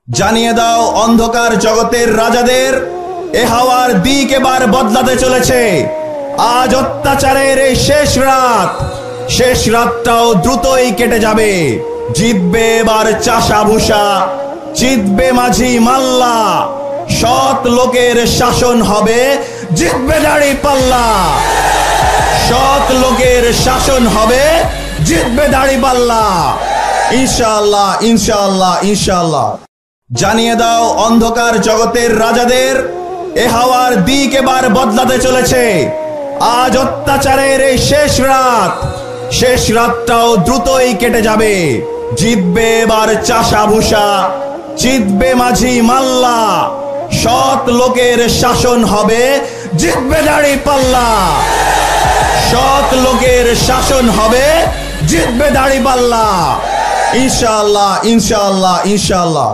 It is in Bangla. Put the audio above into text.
জানিয়ে দাও অন্ধকার জগতের রাজাদের, এ হাওয়ার দিক এবার বদলাতে চলেছে। আজ অত্যাচারের এই শেষ রাতটাও দ্রুতই কেটে যাবে। জিতবে এবার চাষা ভুষা, জিতবে মাঝি মাল্লা, সৎ লোকের শাসন হবে, জিতবে দাড়ি পাল্লা। সৎ লোকের শাসন হবে, জিতবে দাড়ি পাল্লা। ইনশাআল্লাহ, ইনশাআল্লাহ, ইনশাআল্লাহ। জানিয়ে দাও অন্ধকার জগতের রাজাদের, এ হাওয়ার দিক এবার বদলাতে চলেছে। আজ অত্যাচারের এই শেষ রাতটাও দ্রুতই কেটে যাবে। জিতবে এবার চাষা ভুষা, জিতবে মাঝি মাল্লা, সৎ লোকের শাসন হবে, জিতবে দাড়ি পাল্লা। সৎ লোকের শাসন হবে, জিতবে দাড়ি পাল্লা। ইনশাআল্লাহ, ইনশাআল্লাহ, ইনশাআল্লাহ।